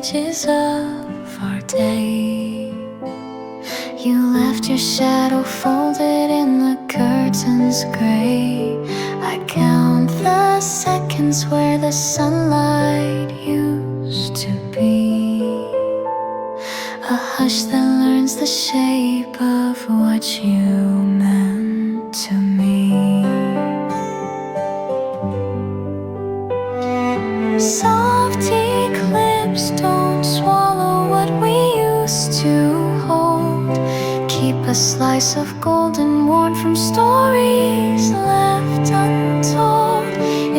edges of our day. You left your shadow folded in the curtain's gray. I count the seconds where the sunlight used to be a hush that learns the shape of what you meant to me. Soft eclipse, don't swallow what we used to hold. Keep a slice of golden worn from stories left untold.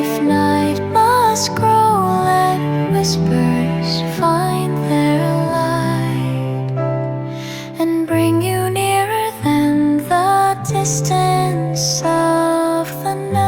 If night must grow, let whispers find their light and bring you nearer than the distance of the night.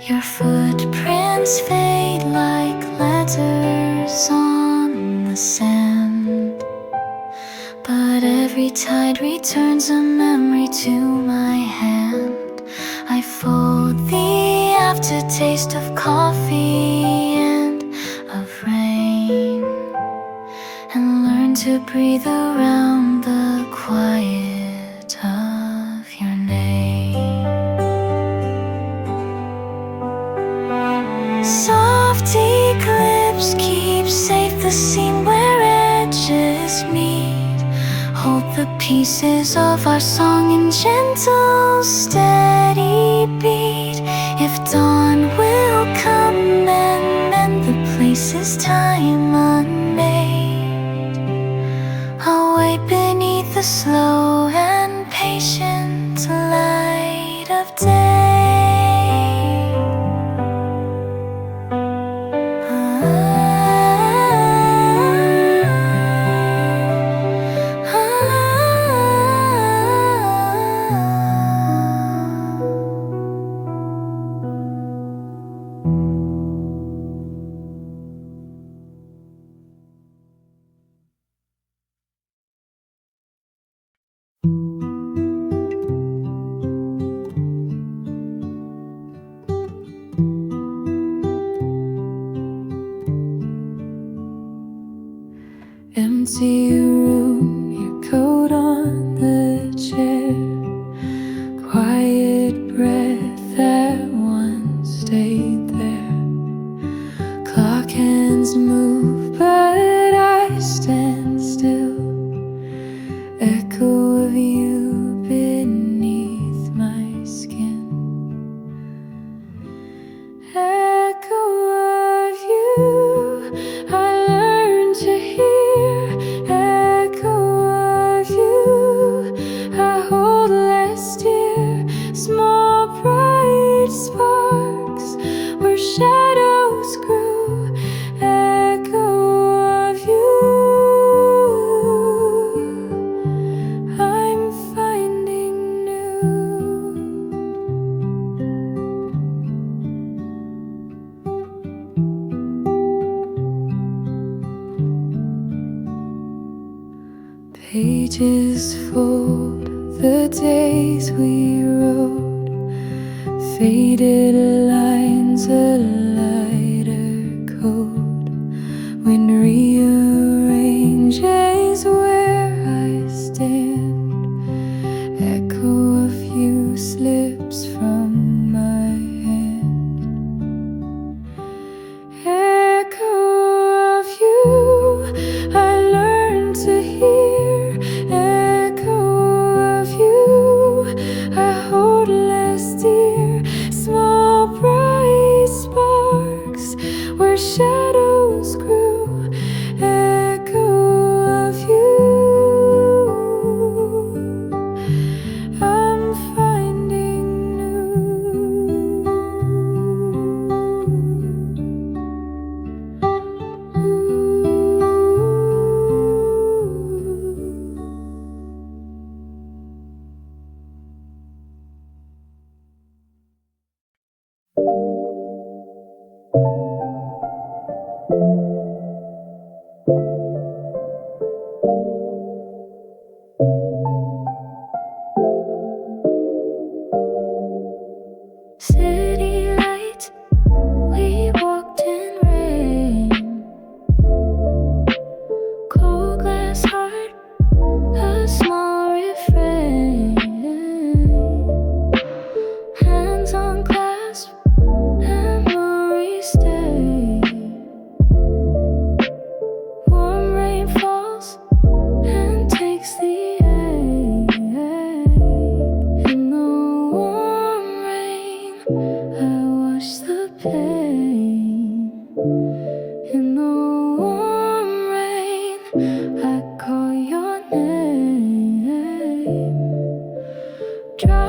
Your footprints fade like letters on the sand, but every tide returns a memory to my hand. I fold the aftertaste of coffee and of rain, and learn to breathe around the quiet of your name. Soft eclipse, keep safe the seam where edges meet. Hold the pieces of our song in gentle, steady beat. If dawn will come and mend the places time unmade, I'll wait beneath the slow and patient light of day. Empty room, your coat on the chair. Quiet breath that once stayed there. Clock hands move, but I stand still. Echo of you beneath my skin. Echo of you, I learned to hear. Echo of you, I hold less dear. Small bright sparks where shadows grew. Echo of you, I'm finding new. Pages fold the days we wrote, faded lines, a lighter code. Wind rearranges where I stand. Echo of you slips from my hand. Echo of you, I learned to hear. Echo of you, I hold less dear. Small bright sparks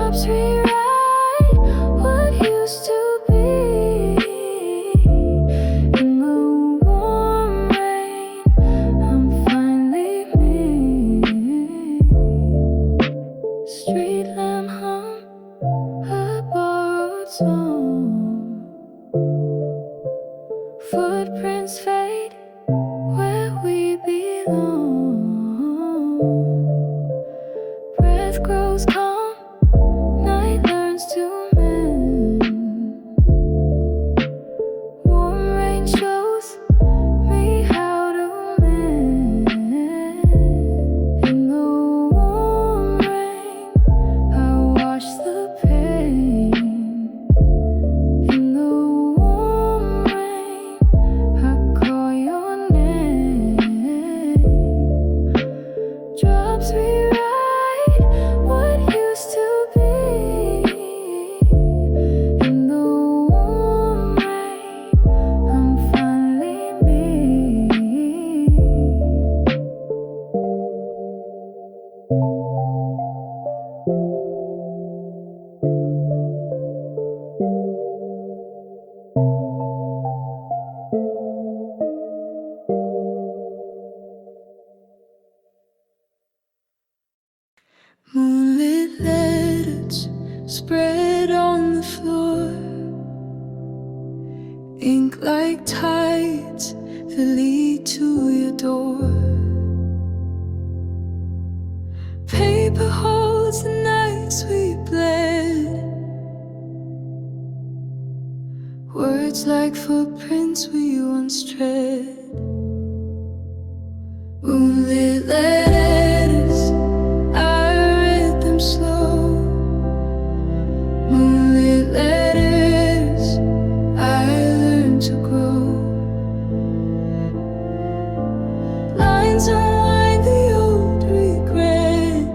Drops rewrite what used to be. In the warm rain, I'm finally me. Street lamp hum a borrowed song. Footprints fade where we belong. Breath grows calm, night learns to mend. Warm rain shows me how to mend. In the warm rain, I wash the pain. In the warm rain, I call your name. Drops rewrite what used to be. In the warm rain, I'm finally me. Moonlit letters spread on the floor, ink like tides that lead to your door. Paper holds the nights we bled, words like footprints we once tread. Moonlit letters, I read them slow. Moonlit letters, I learned to grow. Lines unwind the old regret.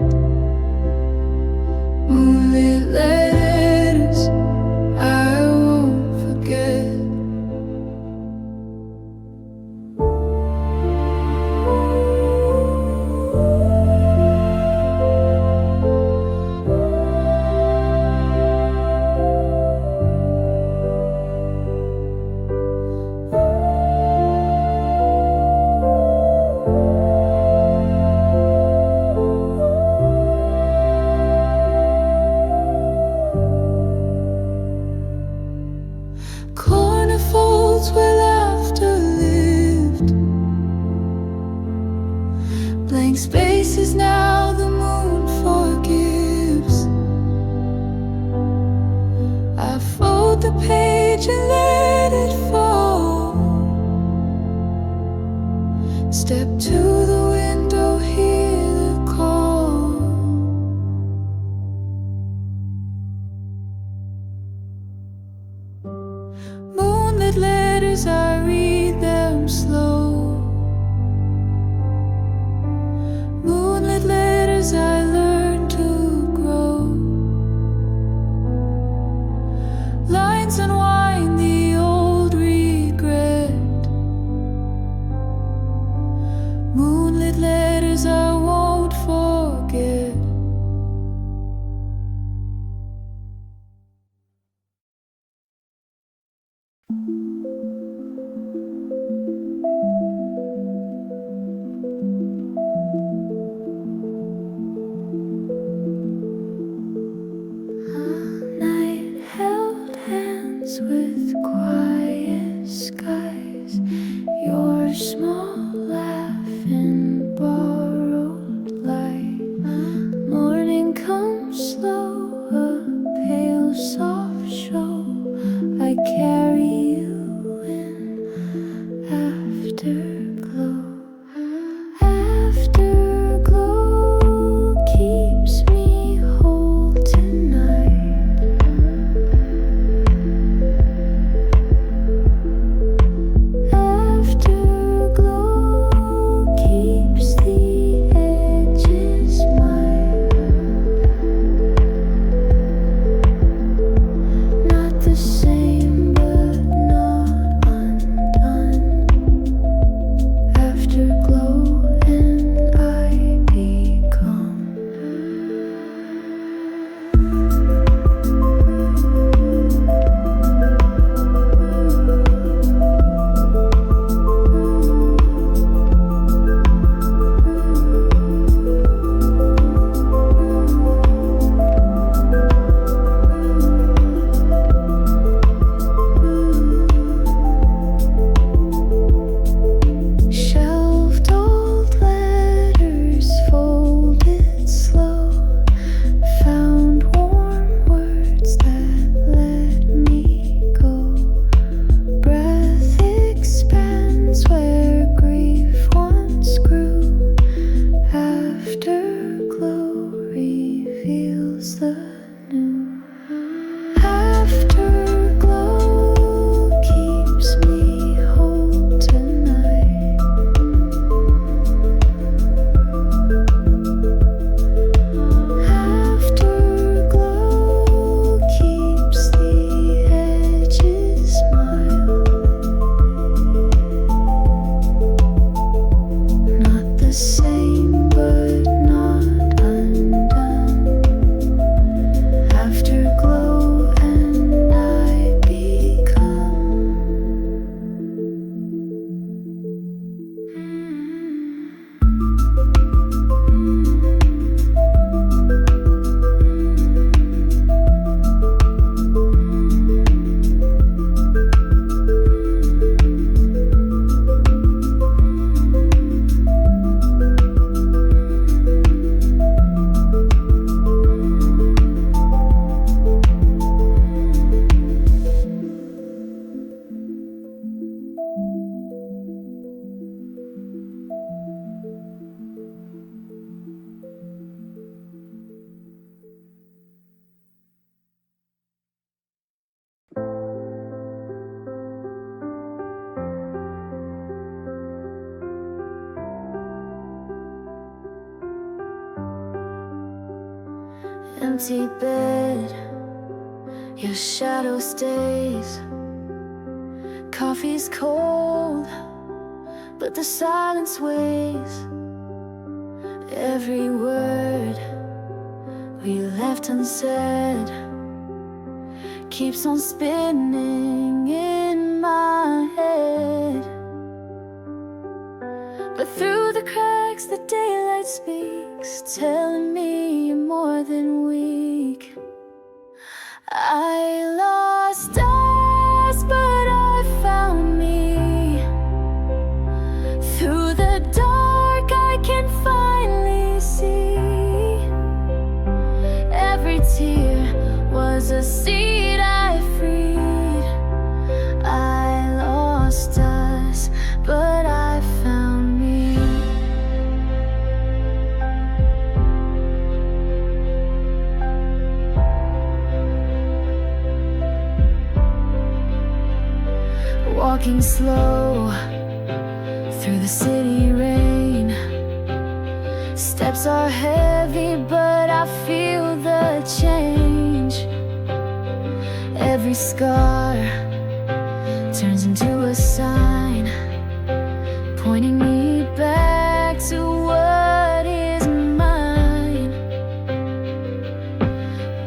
Moonlit letters, I won't forget. Corner folds where laughter lived. Blank spaces now the moon forgives. I fold the page and let it fall. Step to the window, hear the call. Moonlit letters, I read them slow. Moonlit letters, I learn to grow. Lines unwind the old regret. Moonlit letters, I won't forget. Empty bed, your shadow stays. Coffee's cold, but the silence weighs. Every word we left unsaid keeps on spinning in my head. But through the cracks the daylight speaks, telling me you're more than weak. I lost us, but I found me. Through the dark I can finally see. Every tear was a seed I freed. I lost us, but I found me. Walking slow through the city rain. Steps are heavy, but I feel the change. Every scar turns into a sign, pointing me back to what is mine.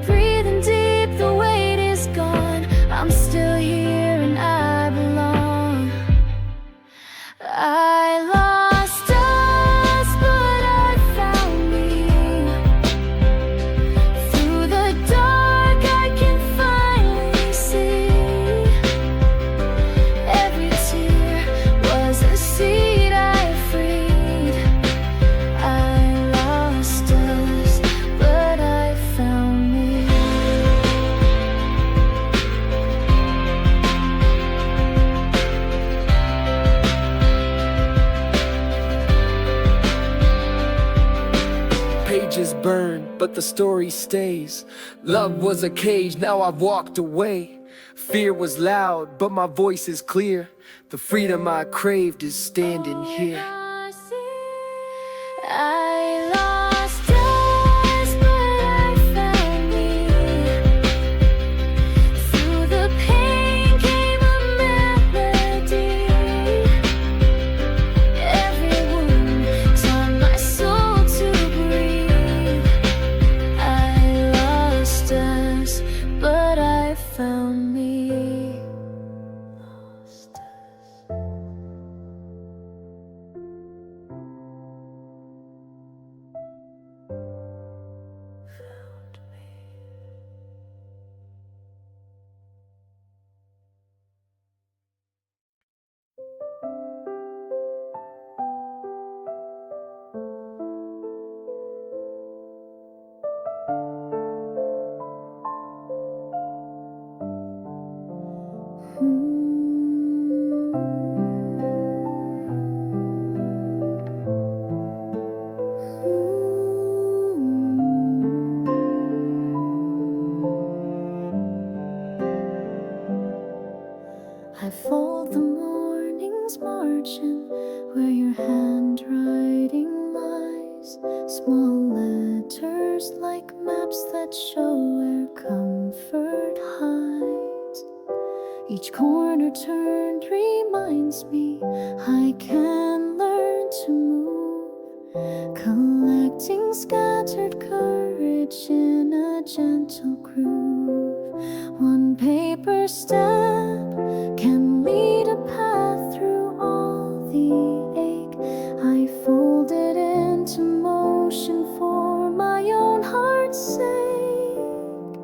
Breathing deep, the weight is gone. I'm still here and I belong. I lost us, but I found me. Through the dark I can finally see. Every tear was a seed I freed. I lost us, but I found me. Pages burn, but the story stays. Love was a cage, now I've walked away. Fear was loud, but my voice is clear. The freedom I craved is standing here. I lost us, but I found me. Through the pain came a melody. Every wound taught my soul to breathe. I lost us, but I found me. Lost us. Found me. I fold the morning's margin where your handwriting lies. Small letters like maps that show where comfort hides. Each corner turned reminds me I can learn to move. Collecting scattered courage in a gentle groove. One paper step can lead a path through all the ache. I fold it into motion for my own heart's sake.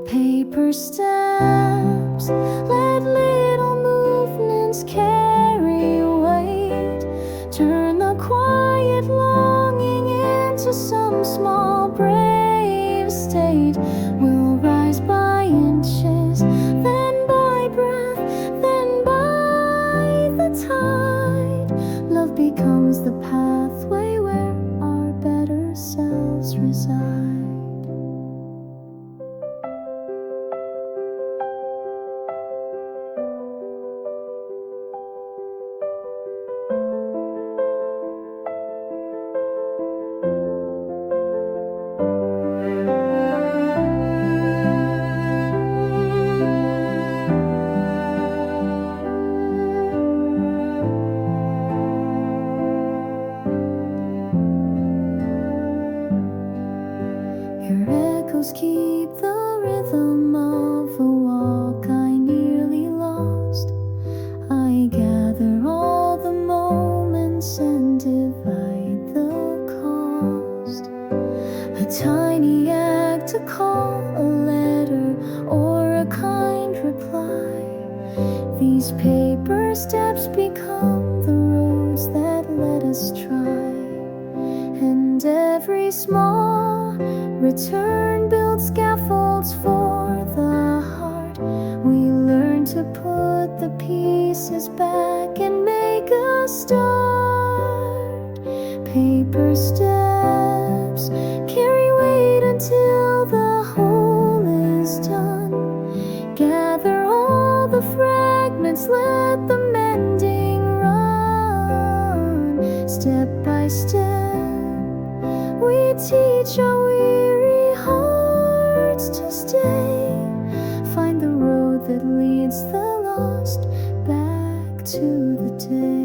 Paper steps, let little movements carry weight. Turn the quiet longing into some small brave state. We'll rise by inches, then by breath, then by the tide. Love becomes the pathway where our better selves reside. echoes keep the rhythm of a walk I nearly lost. I gather all the moments and divide the cost. A tiny act to call a letter or a kind reply. These paper steps become the roads that let us try. And every small return builds scaffolds for the heart. We learn to put the pieces back and make a start. Paper steps carry weight until the whole is done. Gather all the fragments, let the mending run. Step by step, we teach our weary hearts to stay. Find the road that leads the lost back to the day.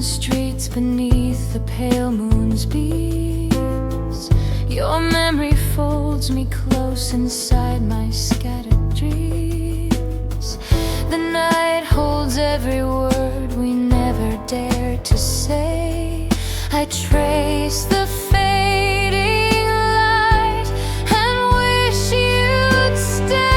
Streets beneath the pale moon's beams. Your memory folds me close inside my scattered dreams. The night holds every word we never dared to say. I trace the fading light and wish you'd stay.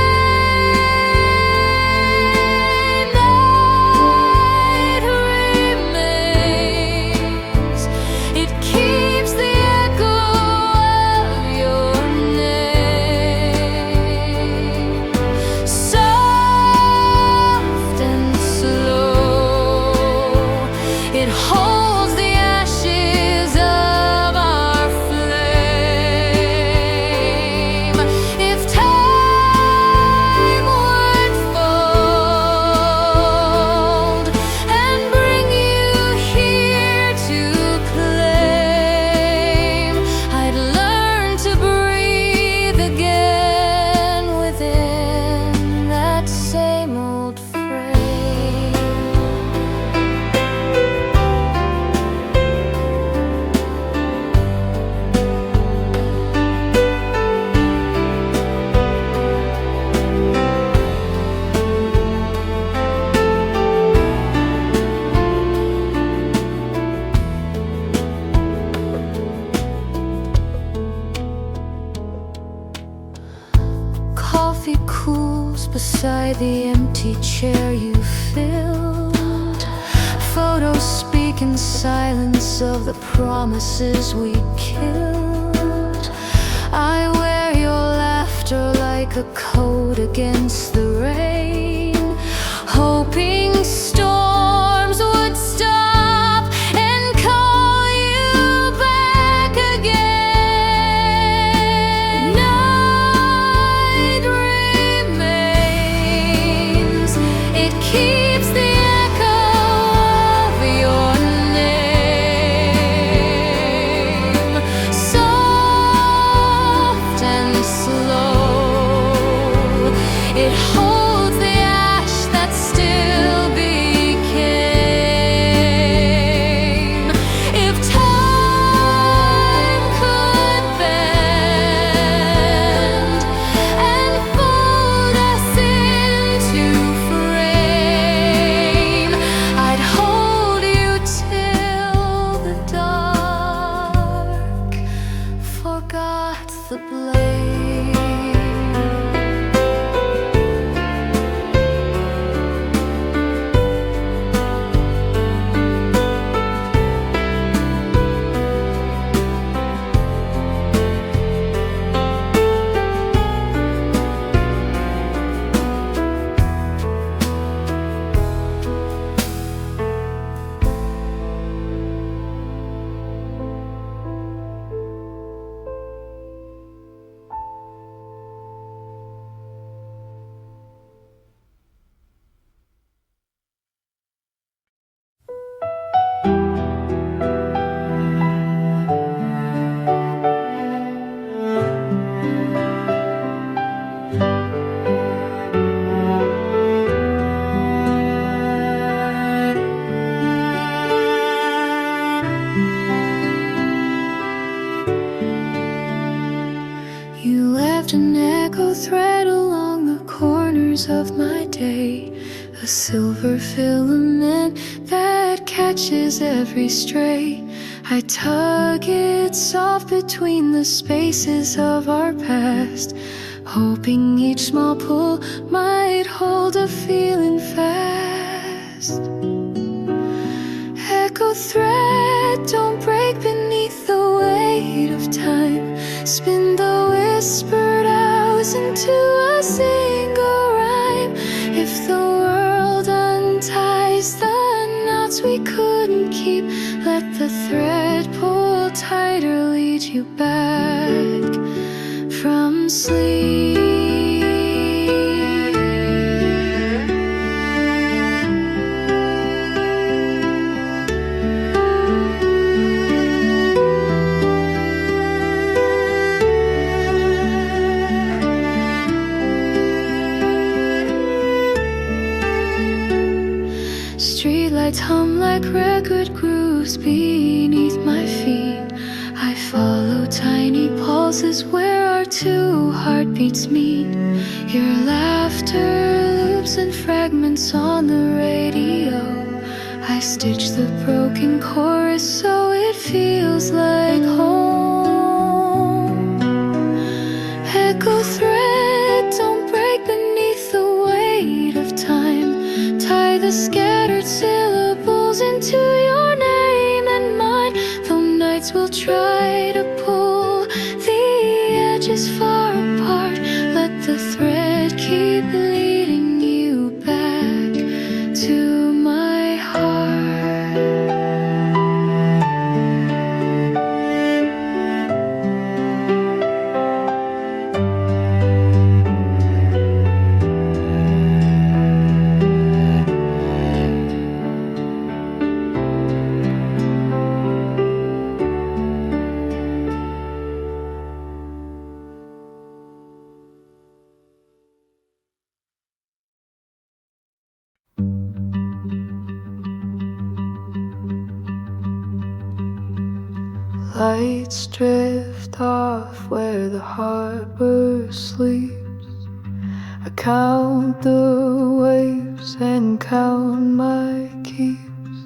Beside the empty chair you filled, photos speak in silence of the promises we killed. I wear your laughter like a coat against the rain, hoping storms would stop and call you back again. Night remains, it keeps the echo of your name, soft and slow. It holds the a silver filament that catches every stray. I tug it soft between the spaces of our past, hoping each small pull might hold a feeling fast. Echo thread, don't break beneath the weight of time. Spin the whispered hours into a single rhyme. If the world unties the knots we couldn't keep, let the thread pull tighter, lead you back from sleep. Streetlights hum like record grooves beneath my feet. I follow tiny pulses where our two heartbeats meet. Your laughter loops and fragments on the radio. I stitch the broken chorus so it feels like home. Echo thread, don't break beneath the weight of time. Tie the scattered syllables into your name and mine. Though nights will try to pull the edges far apart, let the thread keep leading you back to my heart. Lights drift off where the harbor sleeps. I count the waves and count my keeps.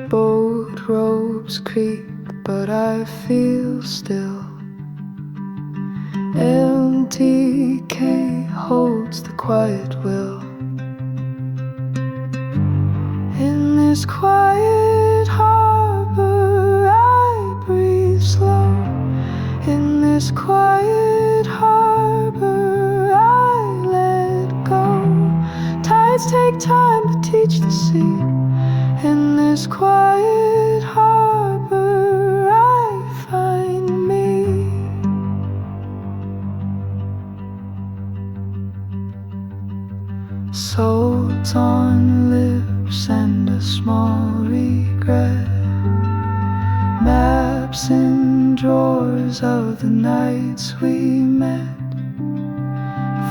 Boat ropes creak, but I feel still. Empty K holds the quiet will. In this quiet harbor I breathe slow. In this quiet harbor I let go. Tides take time to teach the sea. In this quiet harbor I find me. Salt on lips and a small regret. Maps in drawers of the nights we met.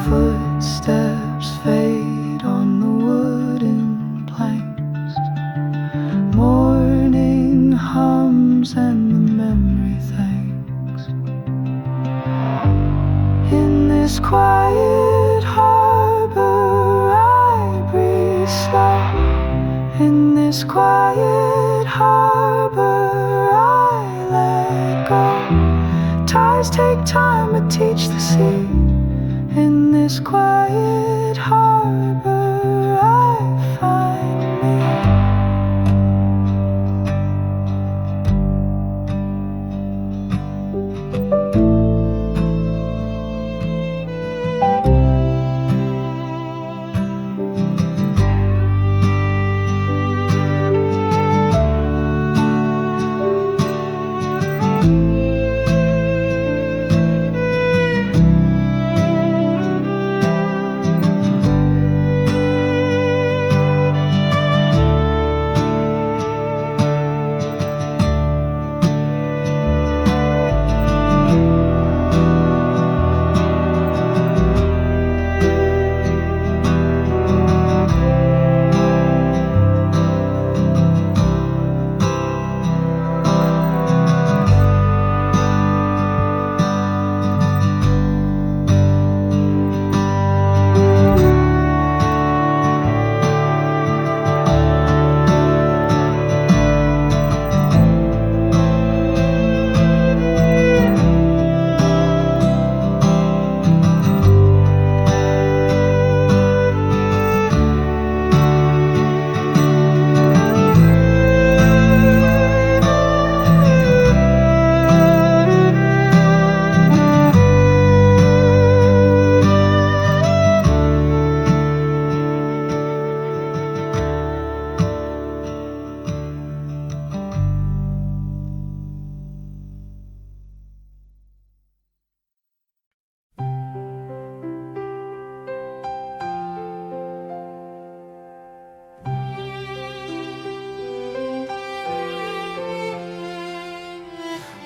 Footsteps fade on the wooden planks. Morning hums and the memory thanks. In this quiet harbor I breathe slow. In this quiet harbor I let go. Tides take time to teach the sea. In this quiet harbor I find me.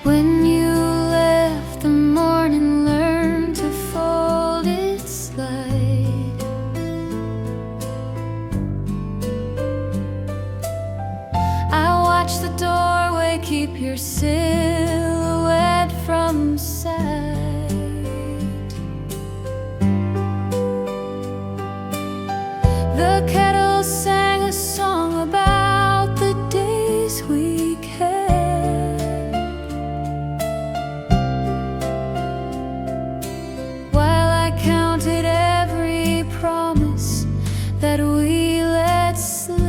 When you left, the morning learned to fold its light. I watch the doorway keep your silhouette from sight. The kettle sang a song about the days we kept, while I counted every promise that we let slip.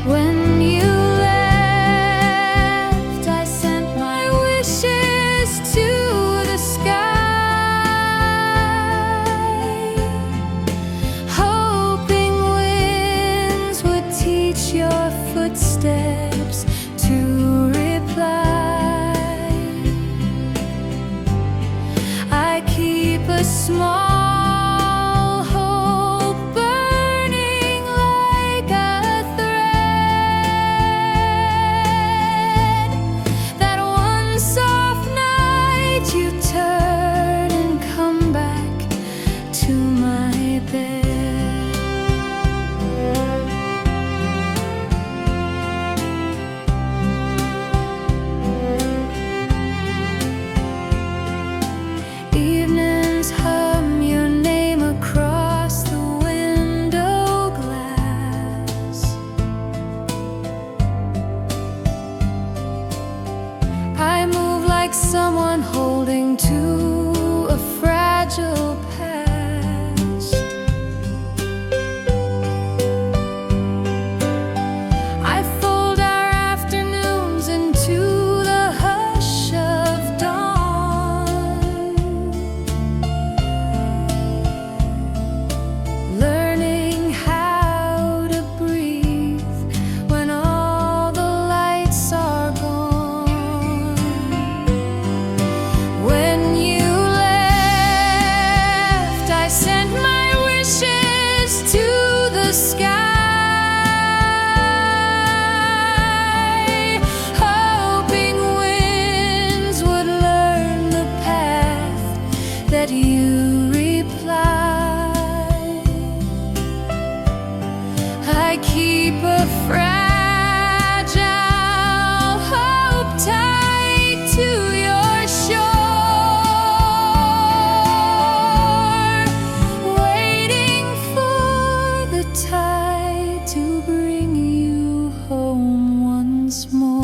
When you left, I sent my wishes to the sky, hoping winds would teach your footsteps to reply. I keep a small hope burning like a thread, that one soft night you turn and come back to my bed. Evenings hum your name across the window glass. I move like someone holding to a fragile past. I fold our afternoons into the hush of dawn, learning how to breathe when all the lights are gone. When you left, I sent my wishes to the sky, hoping winds would learn the path that you replied. I keep a fragile hope tied to your shore, waiting for the tide to bring you home once more.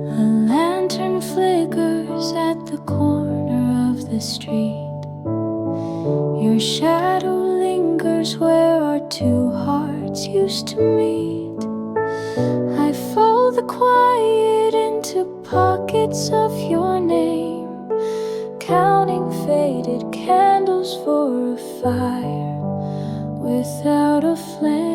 A lantern flickers at the corner of the street. Your shadow lingers where our two hearts used to meet. I fold the quiet into pockets of your name, counting faded candles for a fire without a flame.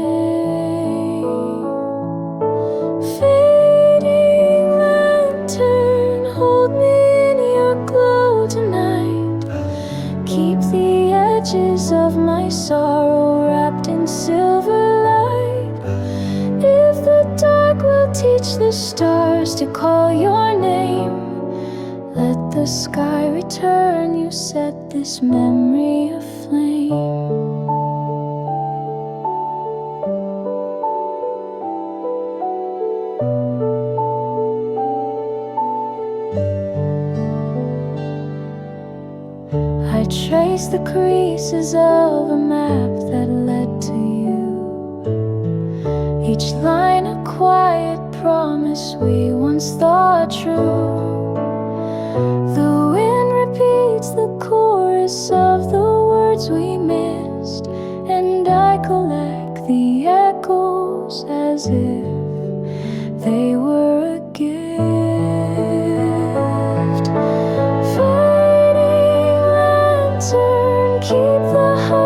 Fading lantern, hold me in your glow tonight. Keep the edges of my sorrow wrapped in silver light. If the dark will teach the stars to call your name, let the sky return. You set this memory aflame. I trace the creases of a map that led to you. Each line a quiet promise we once thought true. The wind repeats the chorus of the words we missed, and I collect the echoes as if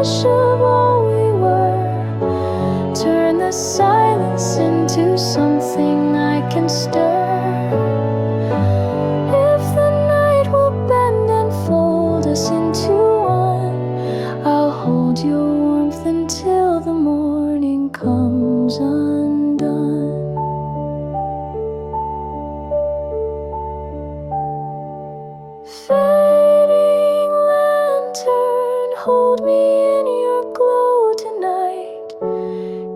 rush of all we were. Turn the silence into something I can stir. If the night will bend and fold us into one, I'll hold your warmth until the morning comes undone. Fading lantern, hold me in your glow tonight.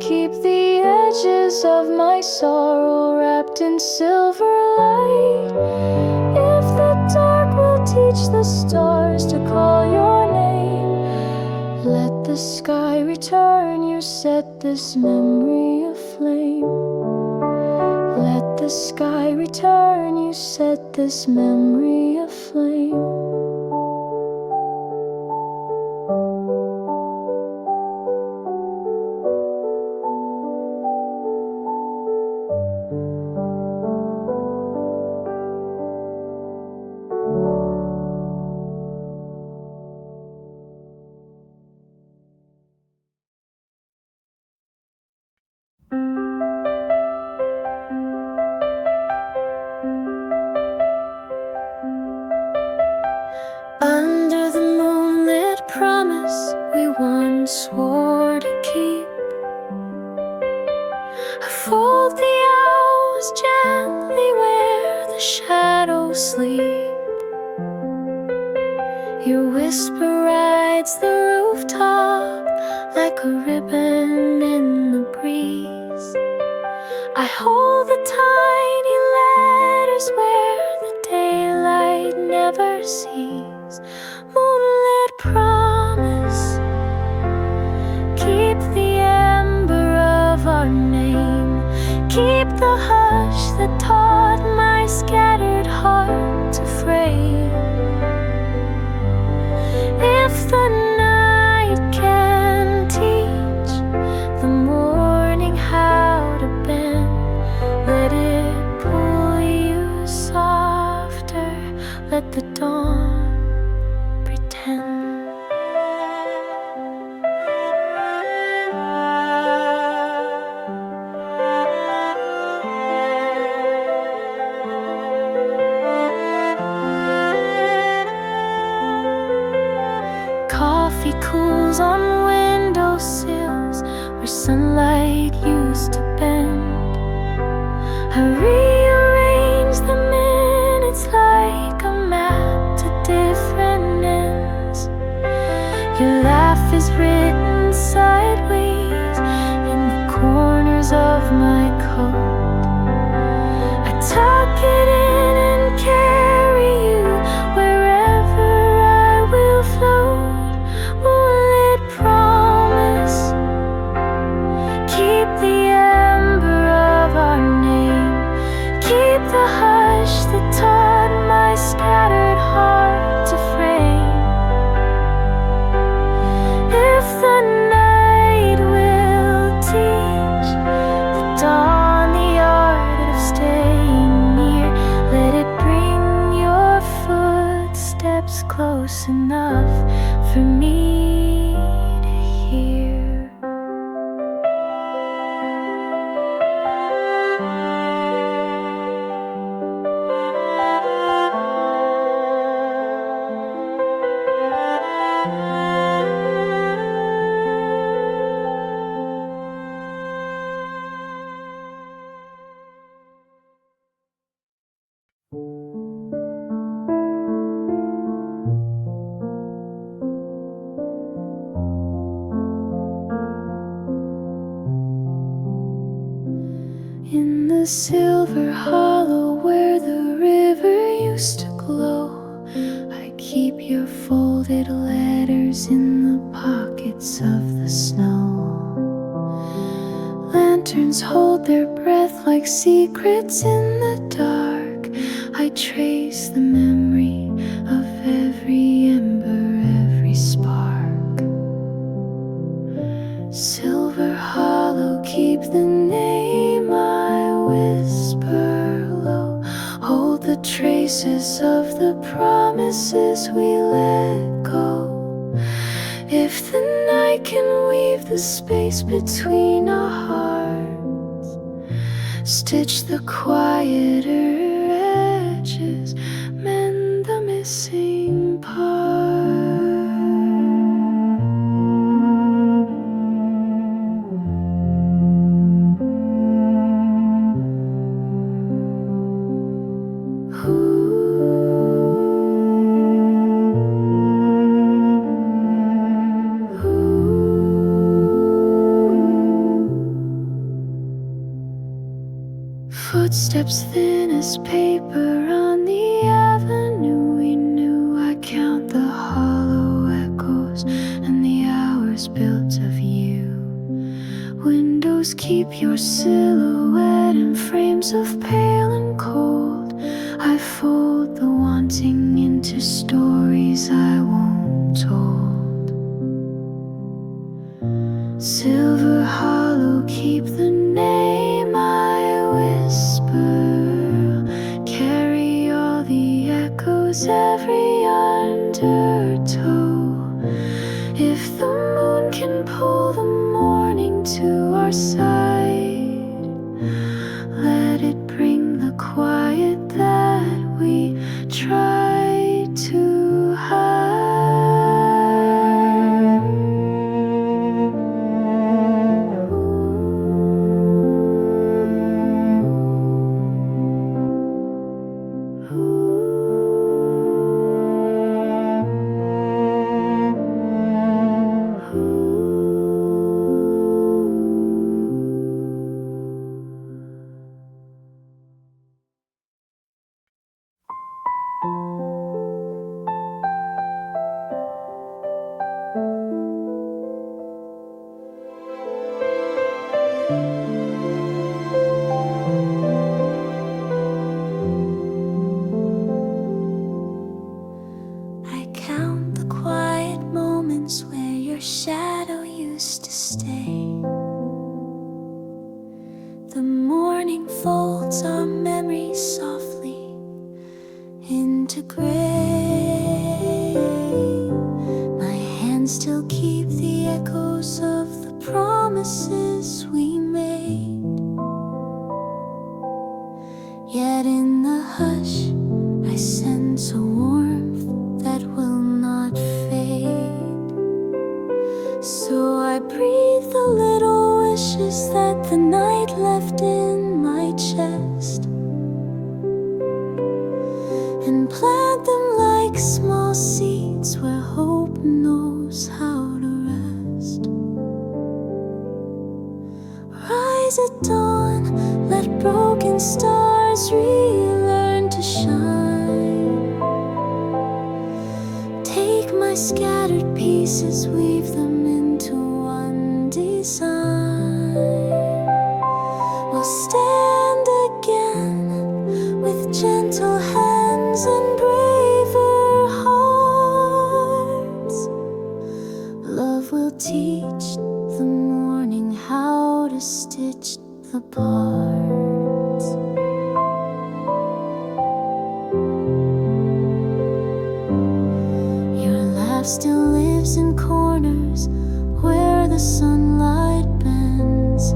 Keep the edges of my sorrow wrapped in silver light. If the dark will teach the stars to call your name, let the sky return you, set this memory aflame. Let the sky return you, set this memory aflame. Under the moonlit promise we once swore to keep, I fold the hours gently where the shadows sleep. Your whisper rides the rooftop like a ribbon in the breeze. I hold the tiny letters where the daylight never sees. Moonlit promise, keep the ember of our name. Keep the hush that taught my scattered heart to frame. If the night can teach the morning how to bend, let it pull you softer, let the dawn pretend. Coffee cools on windowsills where sunlight used to bend. I rearrange the minutes like a map to different ends. Your laugh is written sideways in the corners of my coat. I tuck it in and carry you wherever I will float. Moonlit promise, keep the ember of our name. Keep the hush that taught my scattered heart to frame. If the night will teach the dawn the art of staying near, let it bring your footsteps close enough for me to hear. In the silver hollow where the river used to glow, I keep your folded letters in the pockets of the snow. Lanterns hold their breath like secrets in the dark. I trace the memory of every ember, every spark. Silver hollow, keep the name I whisper low. Hold the traces of the promises we let go. If the night I can weave the space between our hearts, stitch the quieter edges, mend the missing part. Footsteps thin as paper on the avenue we knew. I count the hollow echoes and the hours built of you. Windows keep your silhouette in frames of pale and cold. I fold the wanting into stories I won't told. Silver hollow, keep the name I whisper. Carry all the echoes, every undertow. If the moon can pull the morning to our side, let it bring the quiet that we try to hide. I count the quiet moments where your shadow used to stay. The morning folds our memories softly into gray. My hands still keep the echoes of the promises we made. Yet in the hush I sense a warmth that will not fade. So I breathe the little wishes that the night left in my chest, and plant them like small seeds where hope knows how to rest. Rise at dawn, let broken stars relearn to shine. Take my scattered pieces, weave them into one design. We'll stand again with gentle hands and braver hearts. Love will teach the morning how to stitch the parts. Your laugh still lives in corners where the sunlight bends.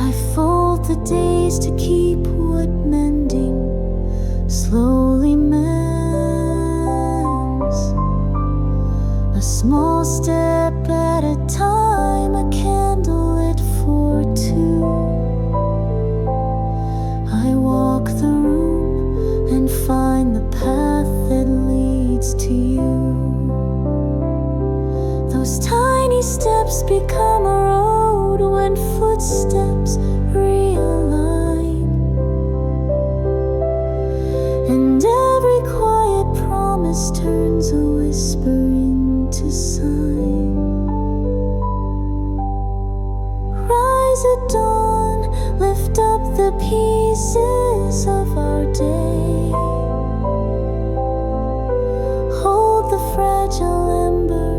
I fold the days to keep what mending slowly mends. A small step at a time, a candle lit for two. I walk the room and find the path that leads to you. Those tiny steps become a road when footsteps realign. And every quiet promise turns a whisper into sign. Rise at dawn, lift up the pieces of our day. Hold the fragile ember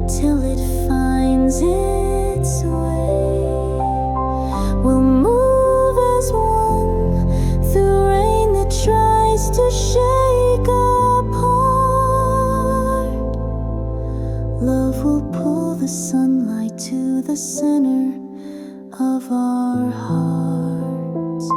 till it finds its way. We'll move as one through rain that tries to shake apart. love will pull the sunlight to the center of our hearts.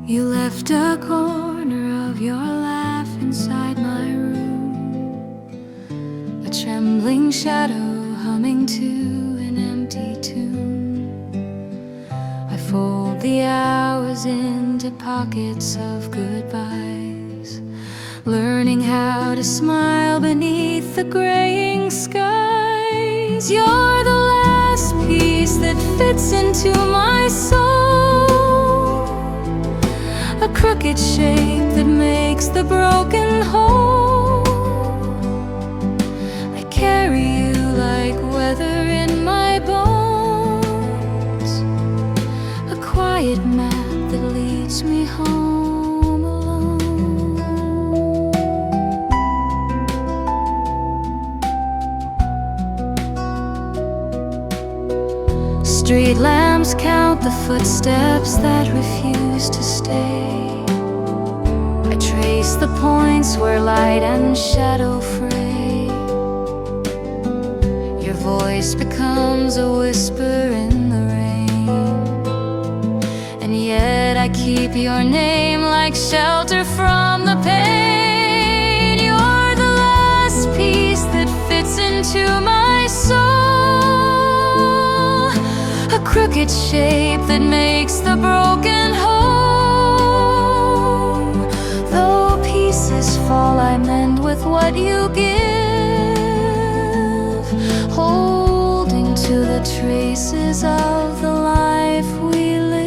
You left a corner of your laugh inside my room, a trembling shadow humming to an empty tune. I fold the hours into pockets of goodbyes, learning how to smile beneath the graying skies. You're the last piece that fits into my soul, a crooked shape that makes the broken whole. I carry you like weather in my bones, a quiet map that leads me home alone. Street lamps count the footsteps that refuse to stay. I trace the points where light and shadow fray. Your voice becomes a whisper in the rain, and yet I keep your name like shelter from the pain. You're the last piece that fits into my soul, a crooked shape that makes the broken whole. Though pieces fall, I mend with what you give, holding to the traces of the life we live.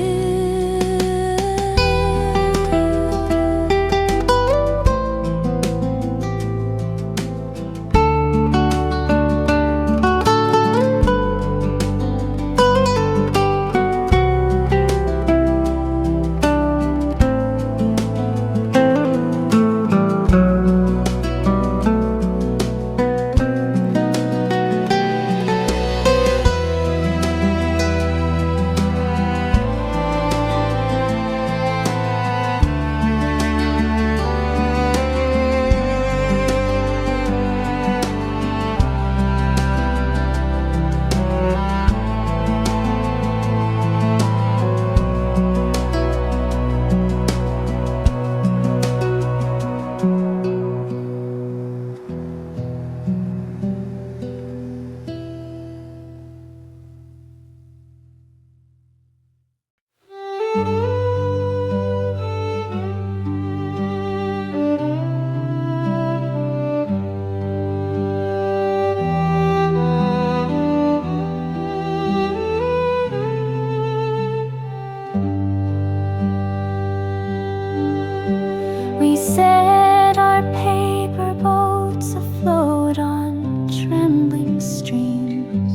We set our paper boats afloat on trembling streams.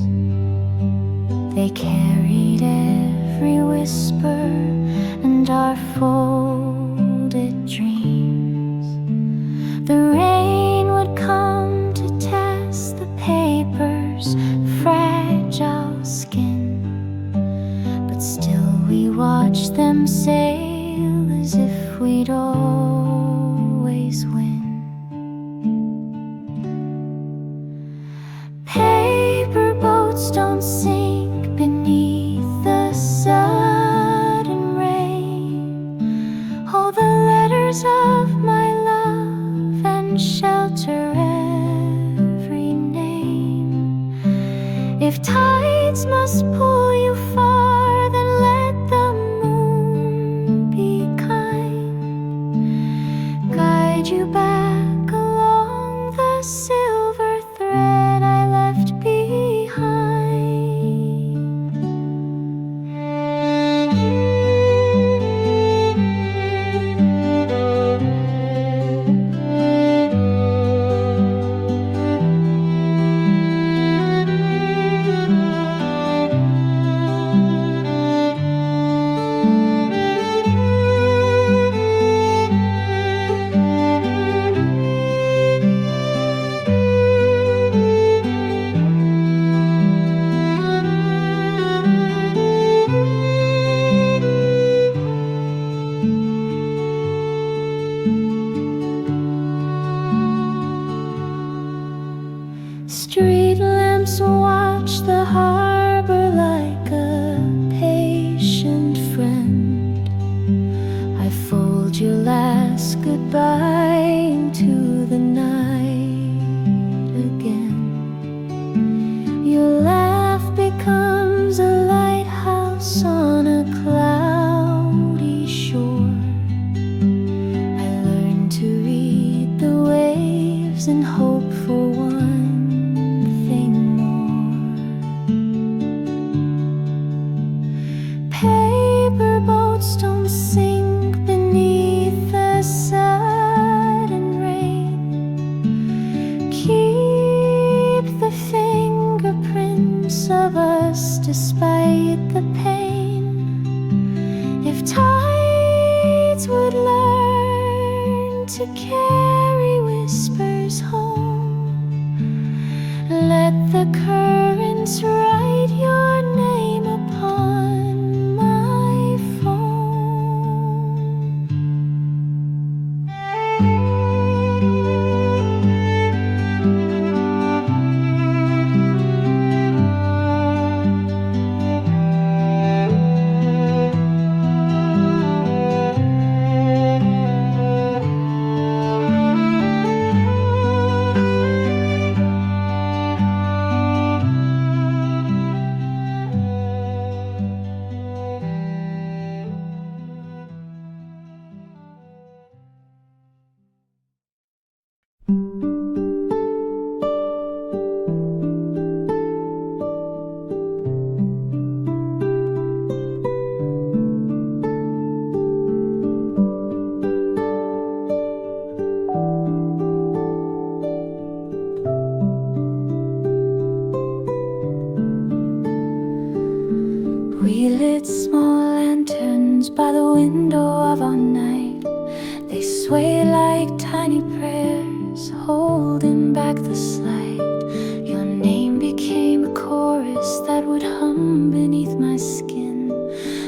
They carried every whisper and our folded dreams. The rain would come to test the paper's fragile skin, but still we watched them sail as if we'd always win. Paper boats don't sink beneath the sudden rain. Hold the letters of my love and shelter every name. If tides must pull you far, then let the moon to carry whispers home. Let the currents write your name upon my phone. We lit small lanterns by the window of our night. They sway like tiny prayers, holding back the slight. Your name became a chorus that would hum beneath my skin.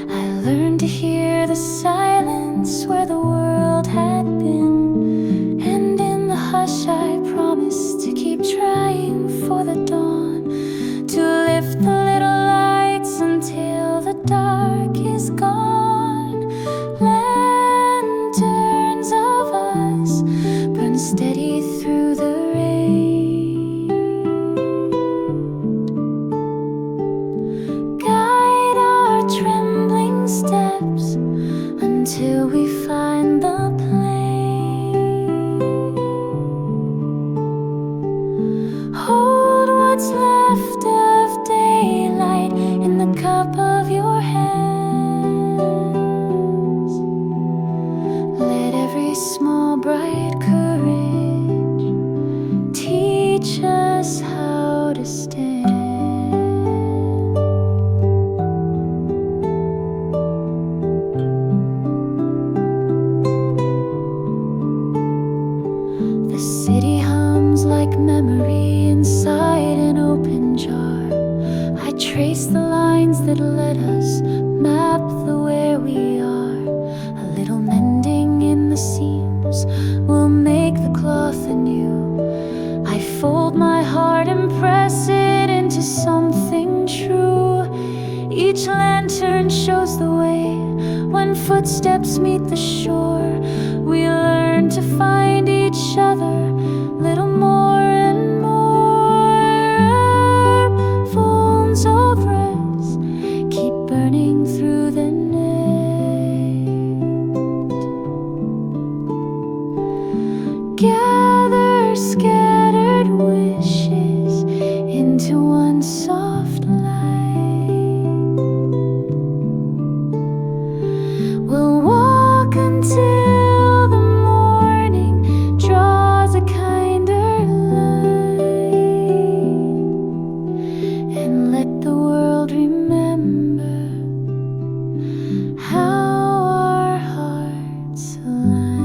I learned to hear the silence where the world had been. And in the hush I promised to keep trying for the dawn, to lift the little lights until the dark is gone. Lanterns of us burn steady through the rain. Guide our trembling steps until we find the plane. Hold what's left of daylight in the cup of your hands. Let every small bright courage teach us how to stand. The city hums like memory inside an open jar. I trace the lines that let us map the where we are. A little mending in the seams will make the cloth anew. I fold my heart and press it into something true. Each lantern shows the way. When footsteps meet the shore, we learn to find each other little more and more. Phones over us keep burning through the night. Gather scattered wishes into one soft light. We'll walk until the morning draws a kinder line, and let the world remember how our hearts align.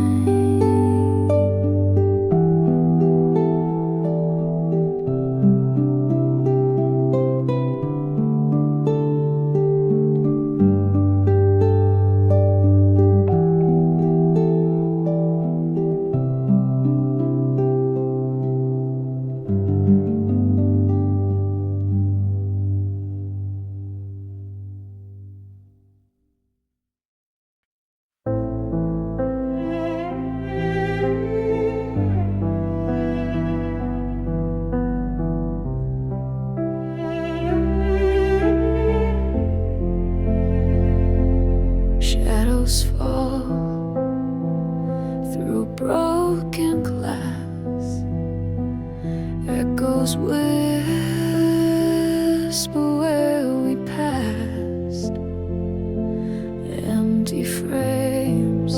Shadows fall through broken glass. Echoes whisper where we passed. Empty frames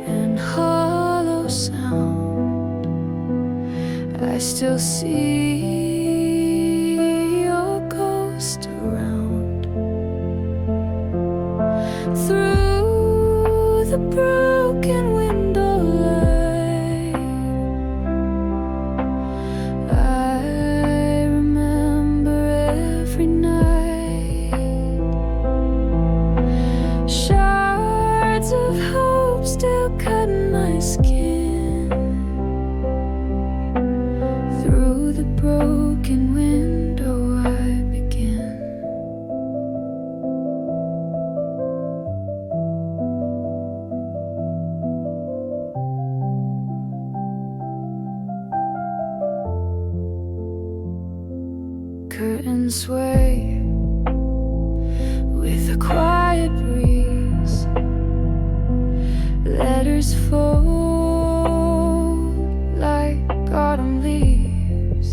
and hollow sound. I still see your ghost around. Through the broken window my skin. Through the broken window I begin. Curtains sway with a quiet breeze. Letters fold like autumn leaves.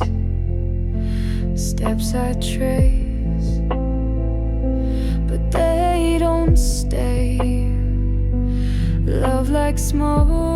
Steps I trace, but they don't stay. Love like smoke